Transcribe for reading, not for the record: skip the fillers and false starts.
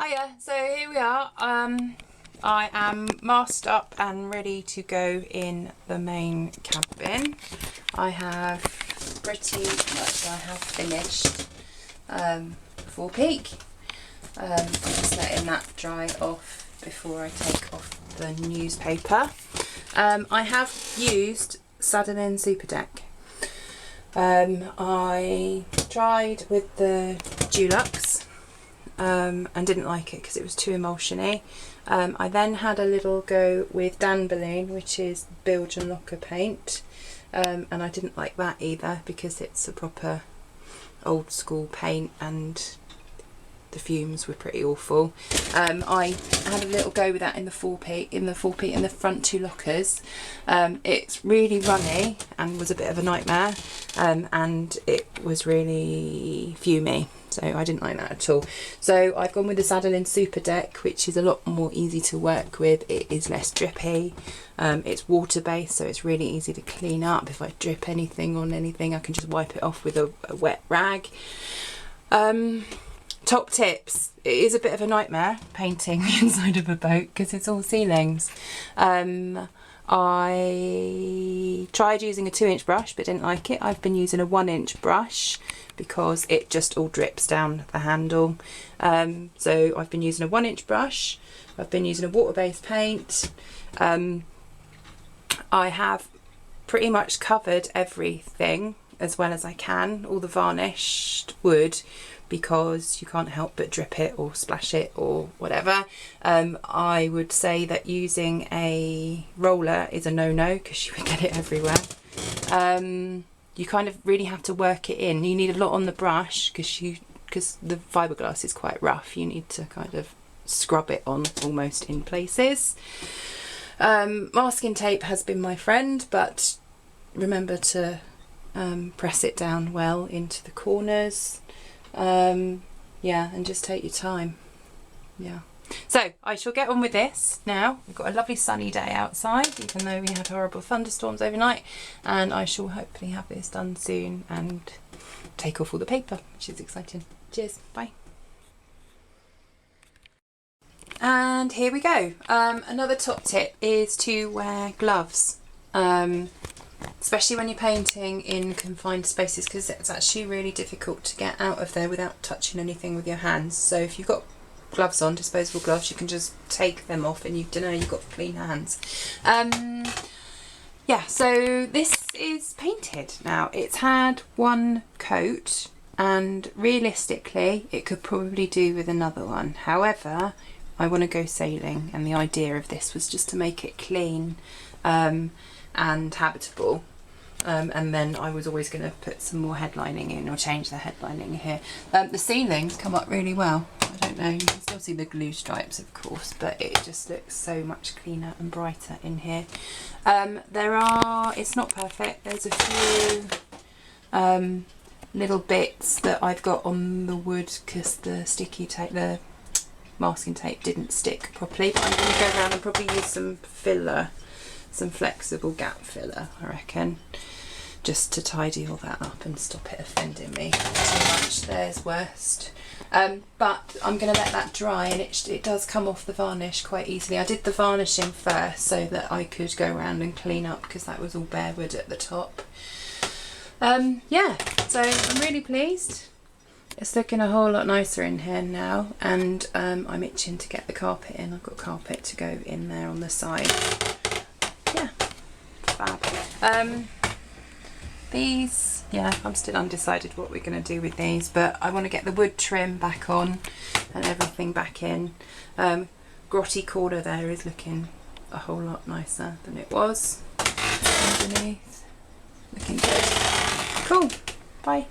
Hiya, so here we are. I am masked up and ready to go in the main cabin. I have pretty much finished before peak. I'm just letting that dry off before I take off the newspaper. I have used Saddle Super Deck. I tried with the Dulux and didn't like it because it was too emulsiony. I then had a little go with Dan Balloon, which is Belgian Locker paint, and I didn't like that either because it's a proper old school paint and the fumes were pretty awful. I had a little go with that in the front two lockers. It's really runny and was a bit of a nightmare, and it was really fumey, so I didn't like that at all. So I've gone with the Saddle Super Deck, which is a lot more easy to work with. It is less drippy, it's water based, so it's really easy to clean up. If I drip anything on anything, I can just wipe it off with a wet rag. Top tips: it is a bit of a nightmare painting the inside of a boat because it's all ceilings. I tried using a 2-inch brush but didn't like it. I've been using a 1-inch brush because it just all drips down the handle. So I've been using a 1-inch brush. I've been using a water-based paint. I have pretty much covered everything as well as I can, all the varnished wood, because you can't help but drip it or splash it or whatever. I would say that using a roller is a no-no because you would get it everywhere. You kind of really have to work it in. You need a lot on the brush because the fiberglass is quite rough. You need to kind of scrub it on almost in places. Masking tape has been my friend, but remember to press it down well into the corners. Yeah, and just take your time. Yeah, so I shall get on with this now. We've got a lovely sunny day outside, even though we had horrible thunderstorms overnight, and I shall hopefully have this done soon and take off all the paper, which is exciting. Cheers, bye. And here we go. Another top tip is to wear gloves, especially when you're painting in confined spaces, because it's actually really difficult to get out of there without touching anything with your hands. So if you've got gloves on, disposable gloves, you can just take them off and you've got clean hands. Yeah, so this is painted now. It's had one coat and realistically it could probably do with another one. However, I want to go sailing, and the idea of this was just to make it clean and habitable, and then I was always going to put some more headlining in or change the headlining here. The ceilings come up really well. I don't know, you can still see the glue stripes of course, but it just looks so much cleaner and brighter in here. It's not perfect, there's a few little bits that I've got on the wood because the sticky tape, the masking tape didn't stick properly, but I'm going to go around and probably use some filler, some flexible gap filler, I reckon, just to tidy all that up and stop it offending me too much. There's worst. But I'm going to let that dry, and it does come off the varnish quite easily. I did the varnishing first so that I could go around and clean up because that was all bare wood at the top. Yeah, so I'm really pleased. It's looking a whole lot nicer in here now, and I'm itching to get the carpet in. I've got carpet to go in there on the side. Yeah, fab. These, yeah, I'm still undecided what we're going to do with these, but I want to get the wood trim back on and everything back in. Grotty corner there is looking a whole lot nicer than it was underneath. Looking good. Cool. Bye.